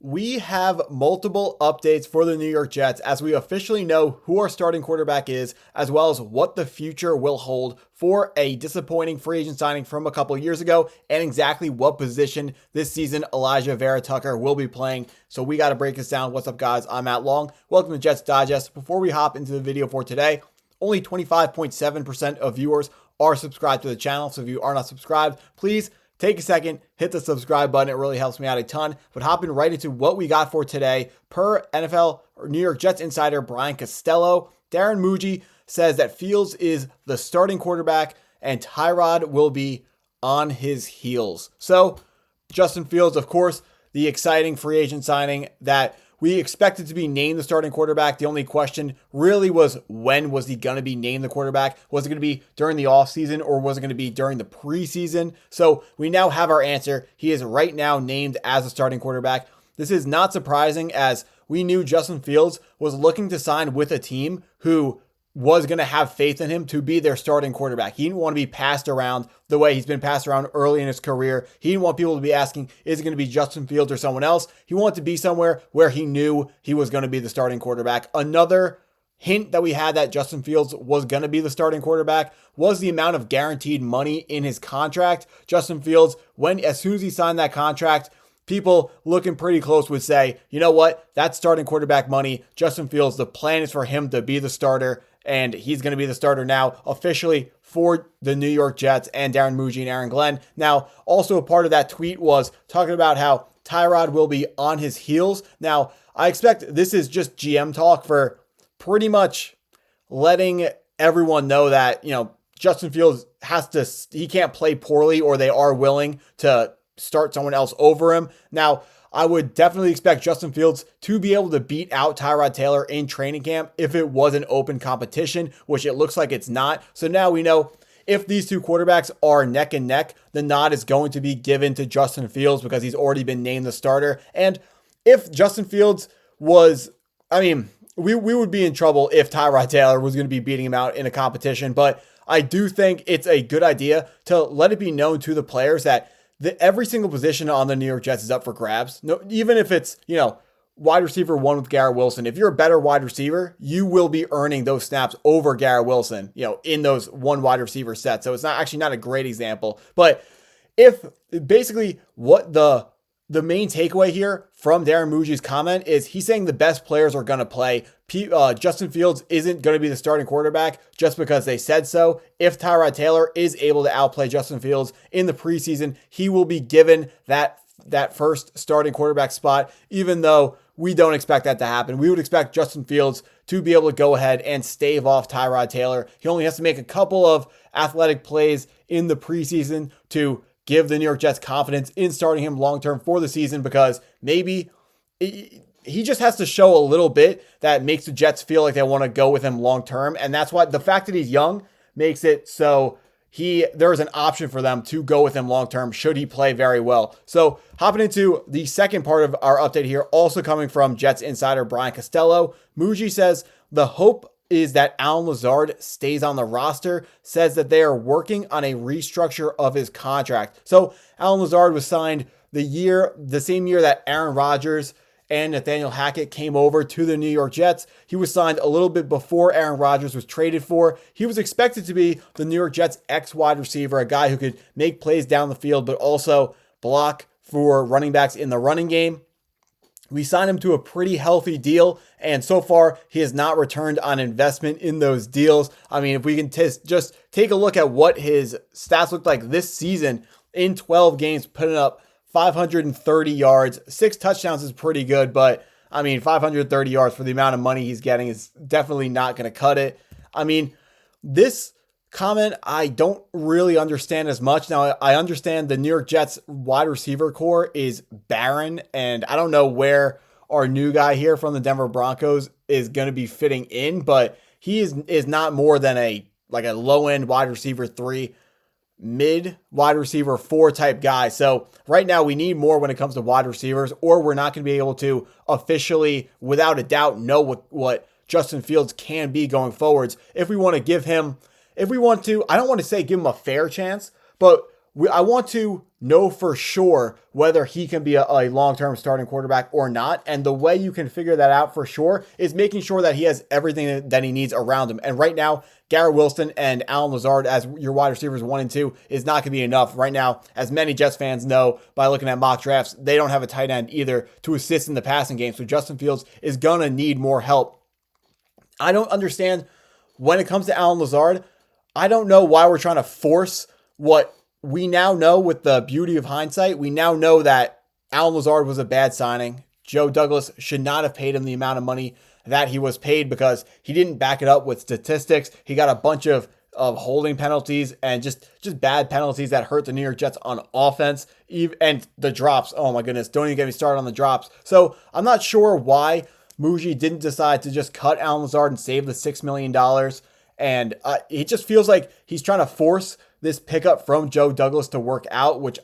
We have multiple updates for the New York Jets as we officially know who our starting quarterback is, as well as what the future will hold for a disappointing free agent signing from a couple years ago, and exactly what position this season Alijah Vera-Tucker will be playing. So we got to break this down. What's up, guys? I'm Matt Long. Welcome to Jets Digest. Before we hop into the video for today, only 25.7% of viewers are subscribed to the channel. So if you are not subscribed, please take a second, hit the subscribe button. It really helps me out a ton. But hopping right into what we got for today, per NFL or New York Jets insider Brian Costello, Darren Mougey says that Fields is the starting quarterback and Tyrod will be on his heels. So Justin Fields, of course, the exciting free agent signing that we expected to be named the starting quarterback. The only question really was, when was he going to be named the quarterback? Was it going to be during the offseason or was it going to be during the preseason? So we now have our answer. He is right now named as a starting quarterback. This is not surprising, as we knew Justin Fields was looking to sign with a team who was going to have faith in him to be their starting quarterback. He didn't want to be passed around the way he's been passed around early in his career. He didn't want people to be asking, is it going to be Justin Fields or someone else? He wanted to be somewhere where he knew he was going to be the starting quarterback. Another hint that we had that Justin Fields was going to be the starting quarterback was the amount of guaranteed money in his contract. Justin Fields, as soon as he signed that contract, people looking pretty close would say, you know what, that's starting quarterback money. Justin Fields, the plan is for him to be the starter, and he's going to be the starter now officially for the New York Jets and Darren Mougey and Aaron Glenn. Now, also a part of that tweet was talking about how Tyrod will be on his heels. Now, I expect this is just GM talk for pretty much letting everyone know that, Justin Fields he can't play poorly, or they are willing to start someone else over him. Now, I would definitely expect Justin Fields to be able to beat out Tyrod Taylor in training camp if it was an open competition, which it looks like it's not. So now we know if these two quarterbacks are neck and neck, the nod is going to be given to Justin Fields because he's already been named the starter. And if Justin Fields we would be in trouble if Tyrod Taylor was going to be beating him out in a competition. But I do think it's a good idea to let it be known to the players that every single position on the New York Jets is up for grabs. No, even if it's, wide receiver one with Garrett Wilson. If you're a better wide receiver, you will be earning those snaps over Garrett Wilson, in those one wide receiver sets. So it's not a great example. But if basically what the main takeaway here from Darren Mougey's comment is, he's saying the best players are going to play. Justin Fields isn't going to be the starting quarterback just because they said so. If Tyrod Taylor is able to outplay Justin Fields in the preseason, he will be given that first starting quarterback spot, even though we don't expect that to happen. We would expect Justin Fields to be able to go ahead and stave off Tyrod Taylor. He only has to make a couple of athletic plays in the preseason to give the New York Jets confidence in starting him long-term for the season, because maybe he just has to show a little bit that makes the Jets feel like they want to go with him long-term. And that's why the fact that he's young makes it so there is an option for them to go with him long-term should he play very well. So hopping into the second part of our update here, also coming from Jets insider Brian Costello, Mougey says the hope is that Allen Lazard stays on the roster, says that they are working on a restructure of his contract. So Allen Lazard was signed the same year that Aaron Rodgers and Nathaniel Hackett came over to the New York Jets. He was signed a little bit before Aaron Rodgers was traded for. He was expected to be the New York Jets' ex-wide receiver, a guy who could make plays down the field, but also block for running backs in the running game. We signed him to a pretty healthy deal, and so far, he has not returned on investment in those deals. If we can just take a look at what his stats looked like this season in 12 games, putting up 530 yards, 6 touchdowns is pretty good, but 530 yards for the amount of money he's getting is definitely not going to cut it. This comment I don't really understand as much. Now, I understand the New York Jets wide receiver core is barren, and I don't know where our new guy here from the Denver Broncos is going to be fitting in, but he is not more than a low-end wide receiver 3, mid wide receiver 4 type guy. So right now we need more when it comes to wide receivers, or we're not going to be able to officially, without a doubt, know what Justin Fields can be going forwards. If we want to, I don't want to say give him a fair chance, but I want to know for sure whether he can be a long-term starting quarterback or not. And the way you can figure that out for sure is making sure that he has everything that he needs around him. And right now, Garrett Wilson and Allen Lazard as your wide receivers 1 and 2 is not going to be enough. Right now, as many Jets fans know by looking at mock drafts, they don't have a tight end either to assist in the passing game. So Justin Fields is going to need more help. I don't understand when it comes to Allen Lazard. I don't know why we're trying to force what we now know with the beauty of hindsight. We now know that Allen Lazard was a bad signing. Joe Douglas should not have paid him the amount of money that he was paid because he didn't back it up with statistics. He got a bunch of holding penalties and just bad penalties that hurt the New York Jets on offense. And the drops, oh my goodness, don't even get me started on the drops. So I'm not sure why Mougey didn't decide to just cut Allen Lazard and save the $6 million. And it just feels like he's trying to force this pickup from Joe Douglas to work out, which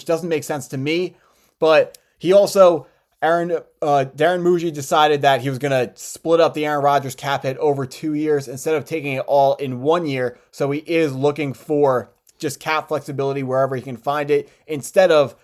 doesn't make sense to me. But he also, Darren Mougey decided that he was going to split up the Aaron Rodgers cap hit over 2 years instead of taking it all in 1 year. So he is looking for just cap flexibility wherever he can find it instead of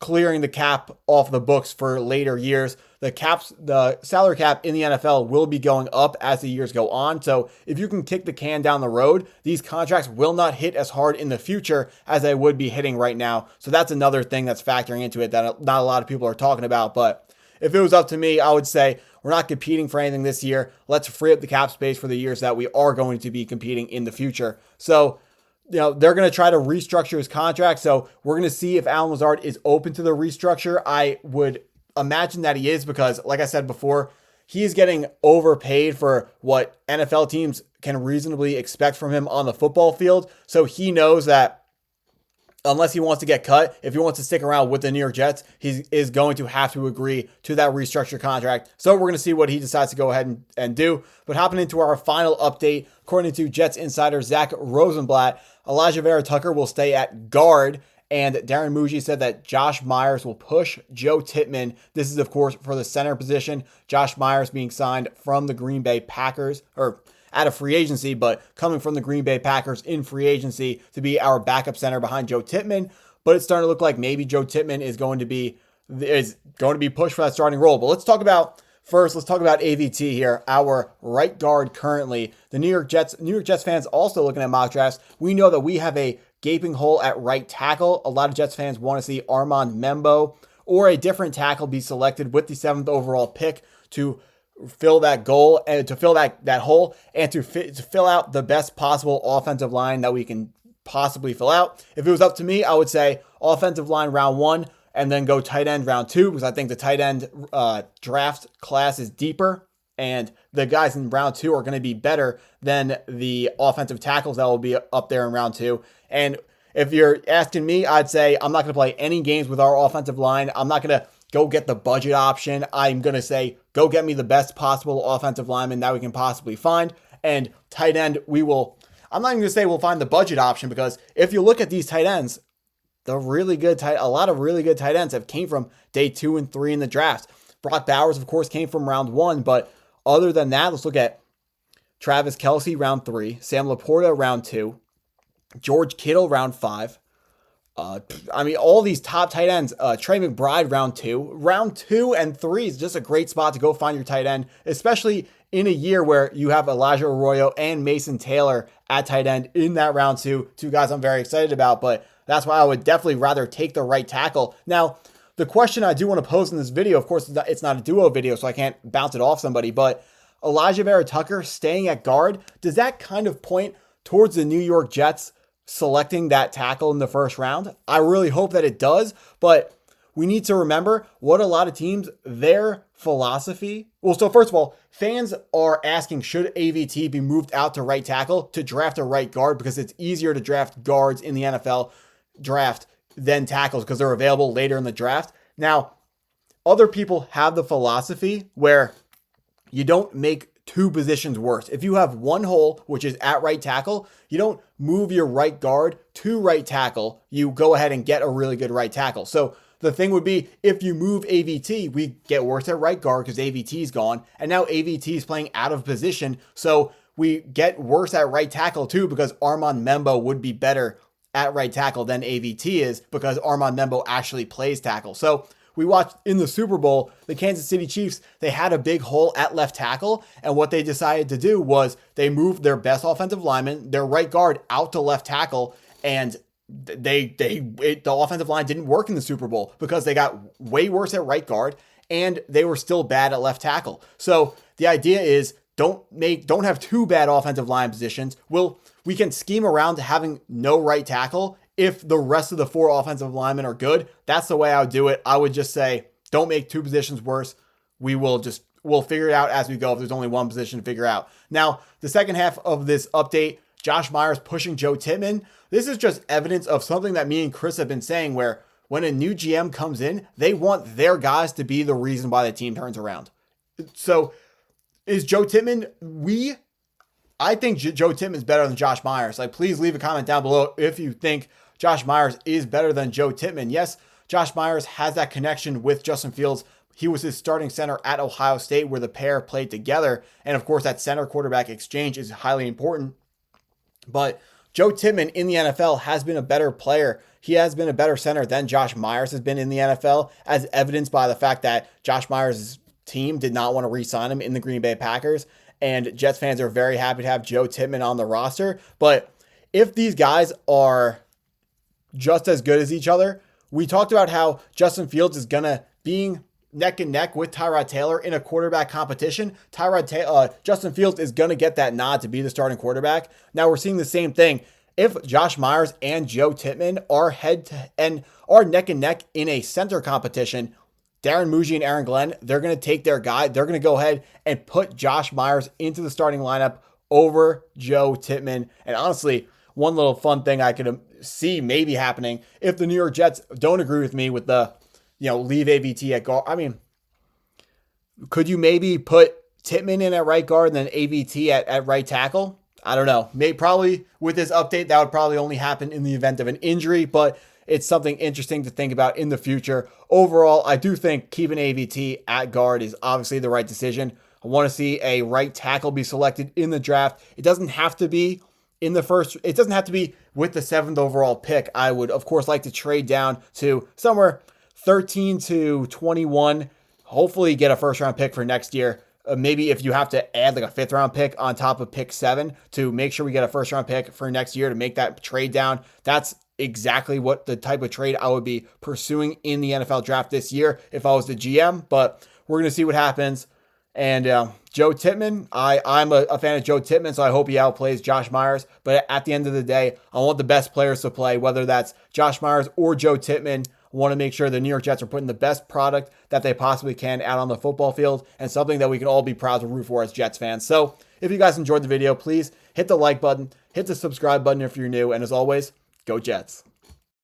clearing the cap off the books for later years. The salary cap in the NFL will be going up as the years go on. So if you can kick the can down the road, these contracts will not hit as hard in the future as they would be hitting right now. So that's another thing that's factoring into it that not a lot of people are talking about. But if it was up to me, I would say we're not competing for anything this year. Let's free up the cap space for the years that we are going to be competing in the future. So they're going to try to restructure his contract. So we're going to see if Allen Lazard is open to the restructure. I would imagine that he is because, like I said before, he is getting overpaid for what NFL teams can reasonably expect from him on the football field. So he knows that unless he wants to get cut, if he wants to stick around with the New York Jets, he is going to have to agree to that restructured contract. So we're going to see what he decides to go ahead and do. But hopping into our final update, according to Jets insider Zach Rosenblatt, Alijah Vera-Tucker will stay at guard. And Darren Mougey said that Josh Myers will push Joe Tippmann. This is, of course, for the center position. Josh Myers being signed from the Green Bay Packers, or out of free agency, but coming from the Green Bay Packers in free agency to be our backup center behind Joe Tippmann. But it's starting to look like maybe Joe Tippmann is going to be pushed for that starting role. But let's talk about AVT here, our right guard currently. The New York Jets fans also looking at mock drafts. We know that we have a gaping hole at right tackle. A lot of Jets fans want to see Armand Membo or a different tackle be selected with the 7th overall pick to fill that goal and to fill that hole and to fill out the best possible offensive line that we can possibly fill out. If it was up to me, I would say offensive line round 1 and then go tight end round 2 because I think the tight end draft class is deeper and the guys in round 2 are going to be better than the offensive tackles that will be up there in round 2. And if you're asking me, I'd say I'm not going to play any games with our offensive line. I'm not going to go get the budget option. I'm going to say, go get me the best possible offensive lineman that we can possibly find. And tight end, I'm not even going to say we'll find the budget option because if you look at these tight ends, a lot of really good tight ends have came from day 2 and 3 in the draft. Brock Bowers, of course, came from round 1, but other than that, let's look at Travis Kelce, round 3, Sam Laporta, round 2, George Kittle, round 5. All these top tight ends, Trey McBride, round 2. Round 2 and 3 is just a great spot to go find your tight end, especially in a year where you have Elijah Arroyo and Mason Taylor at tight end in that round 2. Two guys I'm very excited about, but that's why I would definitely rather take the right tackle. Now, the question I do want to pose in this video, of course, it's not a duo video, so I can't bounce it off somebody, but Alijah Vera-Tucker staying at guard, does that kind of point towards the New York Jets selecting that tackle in the first round? I really hope that it does, but we need to remember what a lot of teams, their philosophy. Well, so first of all, fans are asking, should AVT be moved out to right tackle to draft a right guard because it's easier to draft guards in the NFL draft than tackles because they're available later in the draft. Now, other people have the philosophy where you don't make two positions worse. If you have one hole, which is at right tackle, you don't move your right guard to right tackle. You go ahead and get a really good right tackle. So the thing would be, if you move AVT, we get worse at right guard because AVT is gone. And now AVT is playing out of position. So we get worse at right tackle too because Armand Membo would be better at right tackle than AVT is, because Armand Membo actually plays tackle. So we watched in the Super Bowl, the Kansas City Chiefs, they had a big hole at left tackle. And what they decided to do was they moved their best offensive lineman, their right guard, out to left tackle. And the offensive line didn't work in the Super Bowl because they got way worse at right guard and they were still bad at left tackle. So the idea is don't have two bad offensive line positions. We can scheme around to having no right tackle if the rest of the four offensive linemen are good. That's the way I would do it. I would just say, don't make two positions worse. We'll figure it out as we go if there's only one position to figure out. Now, the second half of this update, Josh Myers pushing Joe Tippmann. This is just evidence of something that me and Chris have been saying, where when a new GM comes in, they want their guys to be the reason why the team turns around. So is Joe Tippmann, I think Joe Tippmann is better than Josh Myers. Like, please leave a comment down below if you think Josh Myers is better than Joe Tippmann. Yes, Josh Myers has that connection with Justin Fields. He was his starting center at Ohio State where the pair played together. And of course, that center quarterback exchange is highly important. But Joe Tippmann in the NFL has been a better player. He has been a better center than Josh Myers has been in the NFL, as evidenced by the fact that Josh Myers' team did not want to re-sign him in the Green Bay Packers. And Jets fans are very happy to have Joe Tippmann on the roster. But if these guys are just as good as each other, we talked about how Justin Fields is going to be neck and neck with Tyrod Taylor in a quarterback competition. Justin Fields is going to get that nod to be the starting quarterback. Now we're seeing the same thing. If Josh Myers and Joe Tippmann are neck and neck in a center competition, Darren, Mougey, and Aaron Glenn, they're going to take their guy. They're going to go ahead and put Josh Myers into the starting lineup over Joe Tippmann. And honestly, one little fun thing I could see maybe happening if the New York Jets don't agree with me with the, leave AVT at guard. I mean, could you maybe put Tippmann in at right guard and then AVT at right tackle? I don't know. Probably with this update, that would probably only happen in the event of an injury, but it's something interesting to think about in the future. Overall, I do think keeping AVT at guard is obviously the right decision. I want to see a right tackle be selected in the draft. It doesn't have to be in the first. It doesn't have to be with the 7th overall pick. I would, of course, like to trade down to somewhere 13 to 21. Hopefully get a first-round pick for next year. Maybe if you have to add like a 5th-round pick on top of pick 7 to make sure we get a first-round pick for next year to make that trade down. That's exactly what the type of trade I would be pursuing in the NFL draft this year if I was the GM. But we're going to see what happens. And Joe Tippmann, I'm a fan of Joe Tippmann, so I hope he outplays Josh Myers. But at the end of the day, I want the best players to play, whether that's Josh Myers or Joe Tippmann. I want to make sure the New York Jets are putting the best product that they possibly can out on the football field, and something that we can all be proud to root for as Jets fans. So if you guys enjoyed the video, please hit the like button, hit the subscribe button if you're new, and as always, go Jets.